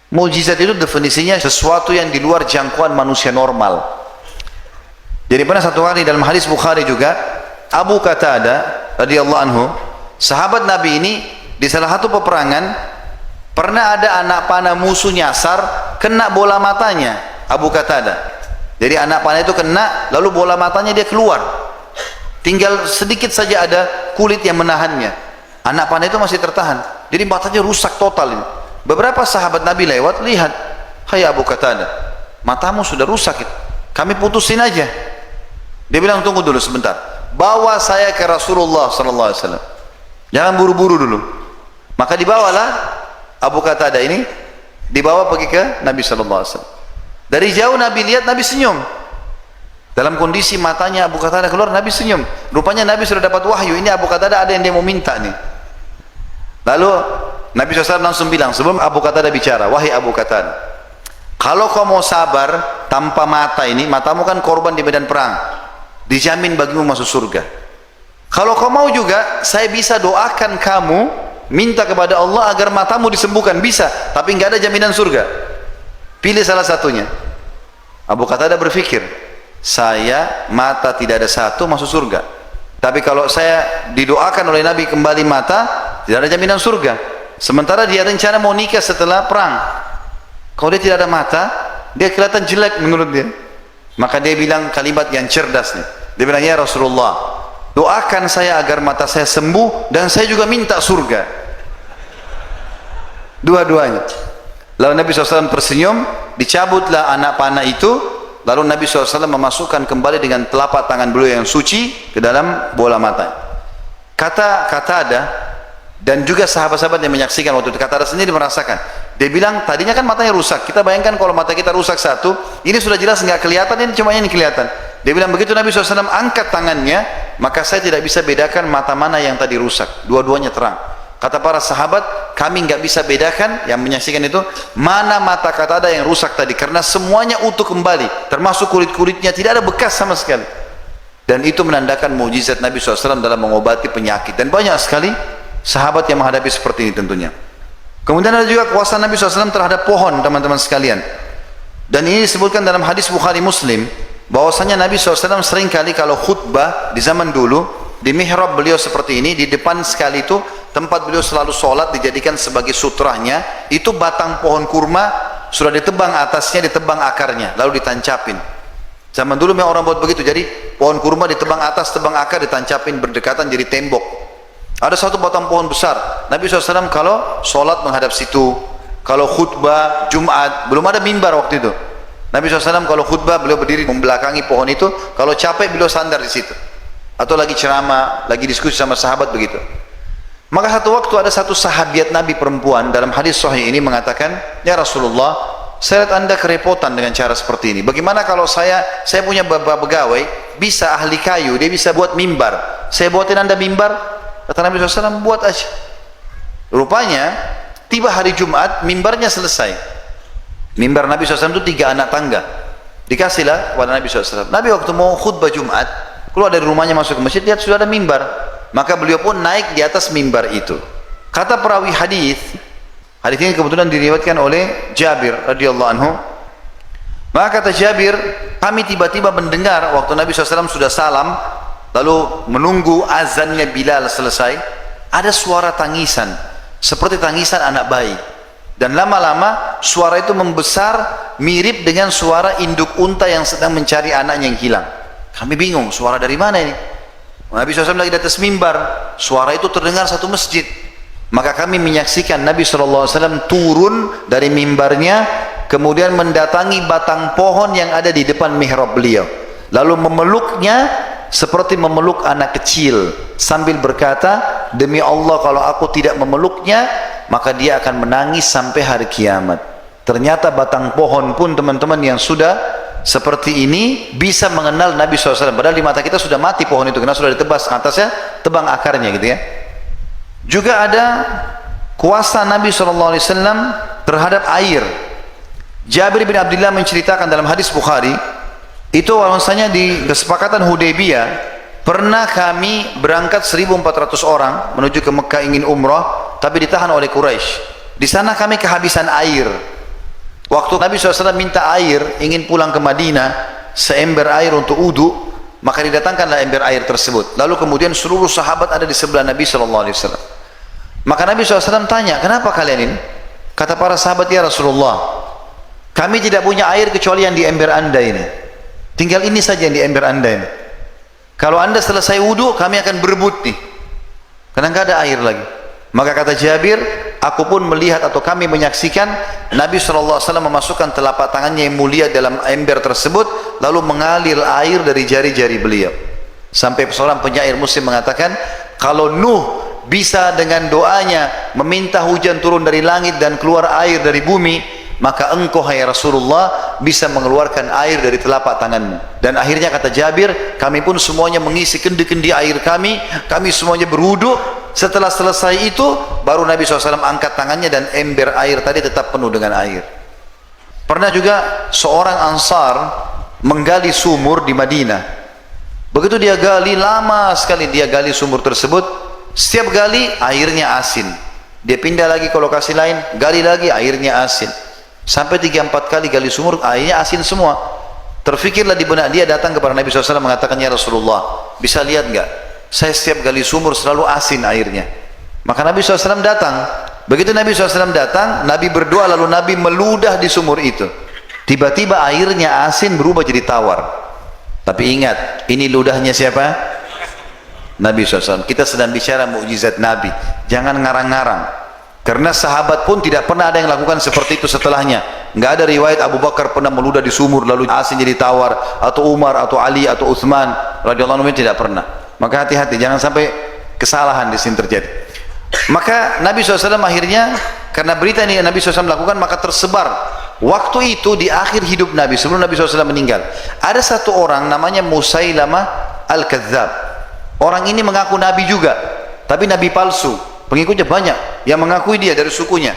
Mukjizat itu definisinya sesuatu yang di luar jangkauan manusia normal. Jadi pernah satu kali dalam hadis Bukhari juga, Abu Qatadah radhiyallahu anhu, sahabat Nabi ini di salah satu peperangan pernah ada anak panah musuh nyasar, kena bola matanya Abu Qatadah. Jadi anak panah itu kena, lalu bola matanya dia keluar. Tinggal sedikit saja ada kulit yang menahannya. Anak panah itu masih tertahan. Jadi matanya rusak total ini. Beberapa sahabat Nabi lewat, lihat, hai Abu Qatadah, matamu sudah rusak, kami putusin aja. Dia bilang, tunggu dulu sebentar, bawa saya ke Rasulullah SAW, jangan buru-buru dulu. Maka dibawalah Abu Qatadah ini, dibawa pergi ke Nabi SAW. Dari jauh Nabi lihat, Nabi senyum. Dalam kondisi matanya Abu Qatadah keluar, Nabi senyum. Rupanya Nabi sudah dapat wahyu, ini Abu Qatadah ada yang dia mau minta nih. Lalu Nabi SAW langsung bilang, sebelum Abu Qatadah bicara, wahai Abu Qatadah, kalau kau mau sabar tanpa mata ini, matamu kan korban di medan perang, dijamin bagimu masuk surga. Kalau kau mau juga, saya bisa doakan kamu, minta kepada Allah agar matamu disembuhkan, bisa, tapi nggak ada jaminan surga. Pilih salah satunya. Abu Qatadah berpikir, saya mata tidak ada satu masuk surga, tapi kalau saya didoakan oleh Nabi kembali mata, tidak ada jaminan surga. Sementara dia rencana mau nikah setelah perang. Kalau dia tidak ada mata, dia kelihatan jelek menurut dia. Maka dia bilang kalimat yang cerdas nih. Dia bilang, ya Rasulullah, doakan saya agar mata saya sembuh dan saya juga minta surga. Dua-duanya. Lalu Nabi SAW tersenyum, dicabutlah anak panah itu. Lalu Nabi SAW memasukkan kembali dengan telapak tangan beliau yang suci ke dalam bola mata. Kata ada, dan juga sahabat-sahabat yang menyaksikan waktu itu, Qatadah sendiri merasakan. Dia bilang, tadinya kan matanya rusak. Kita bayangkan kalau mata kita rusak satu, ini sudah jelas nggak kelihatan, ini cuma ini kelihatan. Dia bilang begitu Nabi SAW angkat tangannya, maka saya tidak bisa bedakan mata mana yang tadi rusak. Dua-duanya terang. Kata para sahabat, kami nggak bisa bedakan, yang menyaksikan itu, mana mata Qatadah yang rusak tadi, karena semuanya utuh kembali, termasuk kulit-kulitnya, tidak ada bekas sama sekali. Dan itu menandakan mukjizat Nabi SAW dalam mengobati penyakit. Dan banyak sekali sahabat yang menghadapi seperti ini tentunya. Kemudian ada juga kuasa Nabi SAW terhadap pohon, teman-teman sekalian. Dan ini disebutkan dalam hadis Bukhari Muslim, bahwasanya Nabi SAW seringkali kalau khutbah di zaman dulu, di mihrab beliau seperti ini, di depan sekali itu tempat beliau selalu sholat dijadikan sebagai sutrahnya, itu batang pohon kurma sudah ditebang atasnya, ditebang akarnya, lalu ditancapin. Zaman dulu memang orang buat begitu, jadi pohon kurma ditebang atas, tebang akar, ditancapin berdekatan jadi tembok. Ada satu batang pohon besar. Nabi SAW kalau sholat menghadap situ, kalau khutbah Jumat, belum ada mimbar waktu itu. Nabi SAW kalau khutbah beliau berdiri membelakangi pohon itu, kalau capek beliau sandar di situ. Atau lagi ceramah, lagi diskusi sama sahabat begitu. Maka satu waktu ada satu sahabiat Nabi perempuan dalam hadis sahih ini mengatakan, ya Rasulullah, saya lihat anda kerepotan dengan cara seperti ini. Bagaimana kalau saya punya bapak pegawai, bisa ahli kayu, dia bisa buat mimbar. Saya buatin anda mimbar. Kata Nabi SAW, buat aja. Rupanya, tiba hari Jumat, mimbarnya selesai. Mimbar Nabi SAW itu 3 anak tangga. Dikasihlah kepada Nabi SAW. Nabi waktu mau khutbah Jumat, keluar dari rumahnya masuk ke masjid, lihat sudah ada mimbar. Maka beliau pun naik di atas mimbar itu. Kata perawi hadis ini kebetulan diriwayatkan oleh Jabir radhiyallahu anhu. Maka kata Jabir, kami tiba-tiba mendengar waktu Nabi SAW sudah salam, lalu menunggu azannya Bilal selesai, ada suara tangisan seperti tangisan anak bayi, dan lama-lama suara itu membesar mirip dengan suara induk unta yang sedang mencari anaknya yang hilang. Kami bingung, suara dari mana ini? Nabi SAW lagi di atas mimbar, suara itu terdengar satu masjid. Maka kami menyaksikan Nabi SAW turun dari mimbarnya, kemudian mendatangi batang pohon yang ada di depan mihrab beliau, lalu memeluknya seperti memeluk anak kecil sambil berkata, demi Allah kalau aku tidak memeluknya maka dia akan menangis sampai hari kiamat. Ternyata batang pohon pun teman-teman yang sudah seperti ini bisa mengenal Nabi SAW, padahal di mata kita sudah mati pohon itu karena sudah ditebas atasnya, tebang akarnya gitu ya. Juga ada kuasa Nabi SAW terhadap air. Jabir bin Abdullah menceritakan dalam hadis Bukhari, itu bahwasanya di kesepakatan Hudaybiyah pernah kami berangkat 1.400 orang menuju ke Mekah ingin umrah, tapi ditahan oleh Quraisy. Di sana kami kehabisan air. Waktu Nabi SAW minta air, ingin pulang ke Madinah, seember air untuk wudu, maka didatangkanlah ember air tersebut. Lalu kemudian seluruh sahabat ada di sebelah Nabi SAW. Maka Nabi SAW tanya, kenapa kalian ini? Kata para sahabat, ya Rasulullah, kami tidak punya air kecuali yang di ember anda ini. Tinggal ini saja yang di ember anda ini. Kalau anda selesai wudu, kami akan berebut nih, karena nggak ada air lagi. Maka kata Jabir, aku pun melihat atau kami menyaksikan Nabi SAW memasukkan telapak tangannya yang mulia dalam ember tersebut, lalu mengalir air dari jari-jari beliau. Sampai seorang penyair Muslim mengatakan, kalau Nuh bisa dengan doanya meminta hujan turun dari langit dan keluar air dari bumi, maka engkau hai Rasulullah bisa mengeluarkan air dari telapak tanganmu. Dan akhirnya kata Jabir, kami pun semuanya mengisi kendi-kendi air kami semuanya berwudu. Setelah selesai itu, baru Nabi SAW angkat tangannya dan ember air tadi tetap penuh dengan air. Pernah juga seorang Ansar menggali sumur di Madinah. Begitu dia gali, lama sekali dia gali sumur tersebut. Setiap gali airnya asin. Dia pindah lagi ke lokasi lain, gali lagi airnya asin. Sampai 3-4 kali gali sumur, airnya asin semua. Terfikirlah di benak dia, datang kepada Nabi SAW mengatakan, ya Rasulullah, bisa lihat enggak? Saya setiap gali sumur selalu asin airnya. Maka Nabi SAW datang. Begitu Nabi SAW datang, Nabi berdoa, lalu Nabi meludah di sumur itu. Tiba-tiba airnya asin berubah jadi tawar. Tapi ingat, ini ludahnya siapa? Nabi SAW. Kita sedang bicara mukjizat Nabi, jangan ngarang-ngarang. Karena sahabat pun tidak pernah ada yang lakukan seperti itu setelahnya. Nggak ada riwayat Abu Bakar pernah meludah di sumur lalu asin jadi tawar, atau Umar, atau Ali, atau Utsman radhiyallahu anhu, tidak pernah. Maka hati-hati, jangan sampai kesalahan di sini terjadi. Maka Nabi SAW akhirnya, karena berita ini Nabi SAW lakukan, maka tersebar. Waktu itu di akhir hidup Nabi, sebelum Nabi SAW meninggal, ada satu orang namanya Musailamah Al-Kadzab. Orang ini mengaku Nabi juga, tapi Nabi palsu. Pengikutnya banyak yang mengakui dia dari sukunya.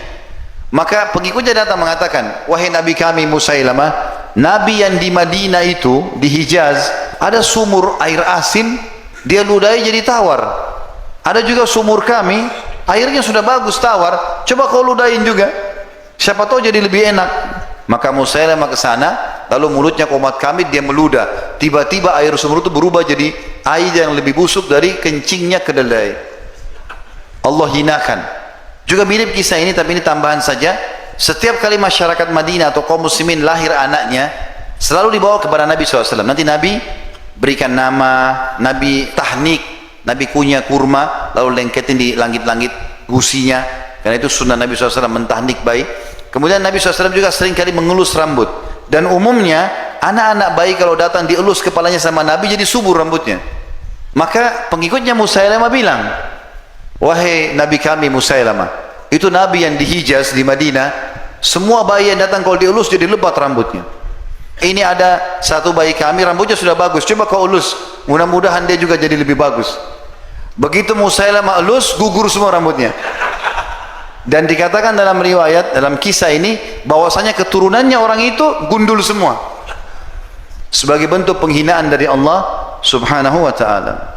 Maka pengikutnya datang mengatakan, wahai Nabi kami Musailamah, Nabi yang di Madinah itu, di Hijaz, ada sumur air asin, dia ludahi jadi tawar. Ada juga sumur kami, airnya sudah bagus tawar, coba kau ludahin juga, siapa tahu jadi lebih enak. Maka Musailamah ke sana, lalu mulutnya komat kami, dia meludah. Tiba-tiba air sumur itu berubah jadi air yang lebih busuk dari kencingnya kedelai. Allah hinakan. Juga mirip kisah ini, tapi ini tambahan saja. Setiap kali masyarakat Madinah atau kaum muslimin lahir anaknya, selalu dibawa kepada Nabi SAW. Nanti Nabi berikan nama, Nabi tahnik, Nabi kunyah kurma, lalu lengketin di langit-langit gusinya. Karena itu sunnah Nabi SAW mentahnik bayi. Kemudian Nabi SAW juga sering kali mengelus rambut. Dan umumnya anak-anak bayi kalau datang dielus kepalanya sama Nabi jadi subur rambutnya. Maka pengikutnya Musailamah bilang, wahai Nabi kami Musailamah, itu Nabi yang di Hijaz, di Madinah, semua bayi yang datang kalau dielus jadi lebat rambutnya. Ini ada satu bayi kami rambutnya sudah bagus, coba kau elus, mudah-mudahan dia juga jadi lebih bagus. Begitu Musailamah elus, gugur semua rambutnya. Dan dikatakan dalam riwayat, dalam kisah ini, bahwasanya keturunannya orang itu gundul semua, sebagai bentuk penghinaan dari Allah Subhanahu wa ta'ala.